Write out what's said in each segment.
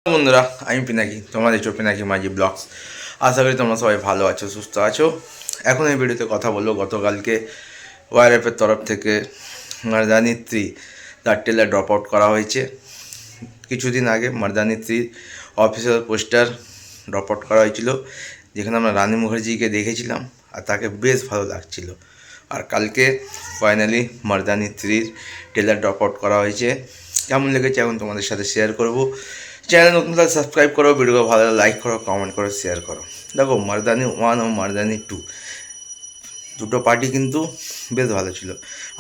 বন্ধুরা, আমি পিনাকি, তোমরা দেখছো পিনাকি মাঝি ব্লগস। আশা করি তোমরা সবাই ভালো আছো, সুস্থ আছো। এখন এই ভিডিওতে কথা বলবো গতকালকে ওয়ারএফের তরফ থেকে মারদানি 3 তার ট্রেলার ড্রপ আউট করা হয়েছে। কিছুদিন আগে Mardaani 3 official poster drop out করা হয়েছিল, যেখানে আমরা রানী মুখার্জিকে দেখেছিলাম আর তাকে বেশ ভালো লাগছিল। আর কালকে finally Mardaani 3 trailer drop out করা হয়েছে। কেমন লেগেছে এখন তোমাদের সাথে শেয়ার করবো। চ্যানেল নতুন তাহলে সাবস্ক্রাইব করো, ভিডিও ভালো লাইক করো, কমেন্ট করো, শেয়ার করো। দেখো, মারদানি 1 ও মারদানি 2 দুটো পার্টি কিন্তু বেশ ভালো ছিল।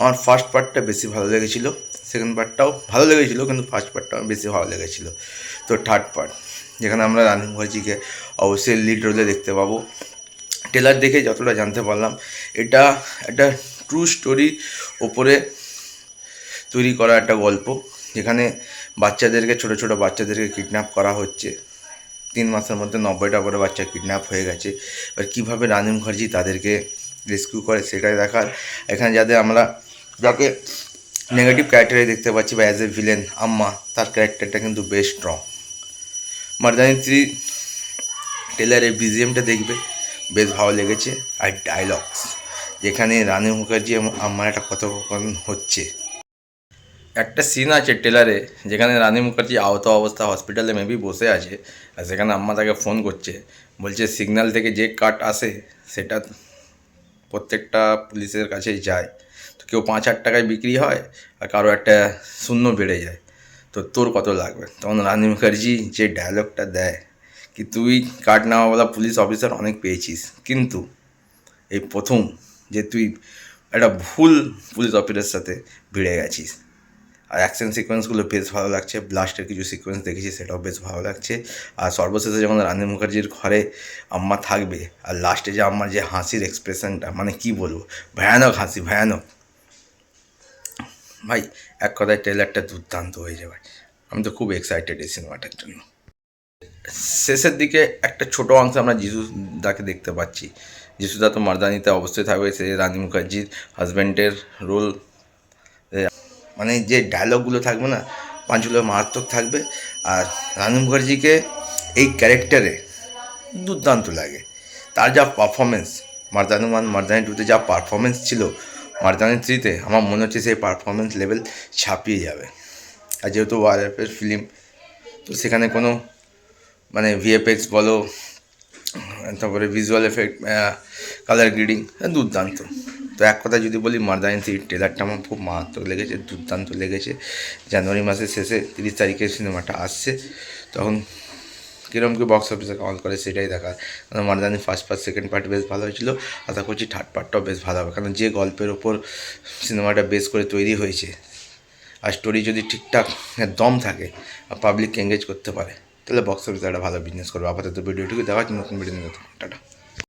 আমার ফার্স্ট পার্টটা বেশি ভালো লেগেছিল, সেকেন্ড পার্টটাও ভালো লেগেছিলো, কিন্তু ফার্স্ট পার্টটা বেশি ভালো লেগেছিলো। তো থার্ড পার্ট, যেখানে আমরা রানী মুখার্জিকে অবশ্যই লিড রোলে দেখতে পাবো। ট্রেলার দেখে যতটা জানতে পারলাম, এটা একটা ট্রু স্টোরি ওপরে তৈরি করা একটা গল্প, যেখানে বাচ্চাদেরকে ছোটো ছোটো বাচ্চাদেরকে কিডন্যাপ করা হচ্ছে। 3 মাসের মধ্যে 90টা করে বাচ্চা কিডন্যাপ হয়ে গেছে। এবার কীভাবে রানী মুখার্জি তাদেরকে রেস্কিউ করে সেটাই দেখার। এখানে যাকে নেগেটিভ ক্যারেক্টারে দেখতে পাচ্ছি বা অ্যাজ এ ভিলেন আম্মা, তার ক্যারেক্টারটা কিন্তু বেশ স্ট্রং। মারদানি 3 ট্রেলারের বিজিএমটা দেখবে, বেশ ভালো লেগেছে। আর ডায়লগস, যেখানে রানী মুখার্জি এবং আম্মার একটা কথোপকথন হচ্ছে। একটা সিন আছে ট্রেলারে, যেখানে রানী মুখার্জি আহত অবস্থা হসপিটালে মেবি বসে আছে, আর সেখানে আম্মা তাকে ফোন করছে, বলছে সিগন্যাল থেকে যে কাট আসে সেটা প্রত্যেকটা পুলিশের কাছেই যায়। তো কেউ 5,000 টাকায় বিক্রি হয় আর কারো একটা শূন্য বেড়ে যায়, তো তোর কত লাগবে? তখন রানী মুখার্জি যে ডায়লগটা দেয় কি, তুই কার্ড নেওয়াওয়ালা পুলিশ অফিসার অনেক পেয়েছিস, কিন্তু এই প্রথম যে তুই একটা ভুল পুলিশ অফিসারের সাথে ভিড়ে গেছিস। আর অ্যাকশন সিকোয়েন্সগুলো বেশ ভালো লাগছে, ব্লাস্টের কিছু সিকোয়েন্স দেখেছি সেটাও বেশ ভালো লাগছে। আর সর্বশেষে যখন রানী মুখার্জির ঘরে আম্মা থাকবে আর লাস্টে যে আম্মার যে হাসির এক্সপ্রেশনটা, মানে কি বলবো, ভয়ানক হাসি, ভয়ানক ভাই। এক কথায় ট্রেলারটা দুর্দান্ত হয়ে যাবে। আমি তো খুব এক্সাইটেড এই সিনেমাটার জন্য। শেষের দিকে একটা ছোট অংশে আমরা যিশুদাকে দেখতে পাচ্ছি। যিশুদা তো মারদানিতে অবশ্যই থাকবে, সে রানী মুখার্জির হাজব্যান্ডের রোল, মানে যে ডায়লগগুলো থাকবে না, পাঁচগুলো মারাত্মক থাকবে। আর রানী মুখার্জিকে এই ক্যারেক্টারে দুর্দান্ত লাগে। তার যা পারফরমেন্স মারদানি 1 মারদানি 2তে যা পারফরমেন্স ছিল, মারদানি 3তে আমার মনে হচ্ছে সেই পারফরমেন্স লেভেল ছাপিয়ে যাবে। আর যেহেতু ওয়ারএফের ফিল্ম, তো সেখানে কোনো মানে ভিএফএক্স বলো, তারপরে ভিজুয়াল এফেক্ট, কালার গ্রেডিং দুর্দান্ত। তো এক কথা যদি বলি, মারদানি 3 ট্রেলারটা আমার খুব মারাত্মক লেগেছে, দুর্দান্ত লেগেছে। জানুয়ারি মাসের শেষে 30 তারিখে সিনেমাটা আসছে, তখন কীরকম কি বক্স অফিসে কাউন্ট করে সেটাই দেখার। কারণ Mardaani first part second part বেশ ভালো হয়েছিল, আশা করছি থার্ড পার্টটাও বেশ ভালো হবে। কারণ যে গল্পের ওপর সিনেমাটা বেস করে তৈরি হয়েছে, আর স্টোরি যদি ঠিকঠাক দম থাকে আর পাবলিককে এঙ্গেজ করতে পারে, তাহলে বক্স অফিসে একটা ভালো বিজনেস করবে। আপাতত ভিডিওটিকে দেখার জন্য নতুন ভিডিও নিয়ে টাটা।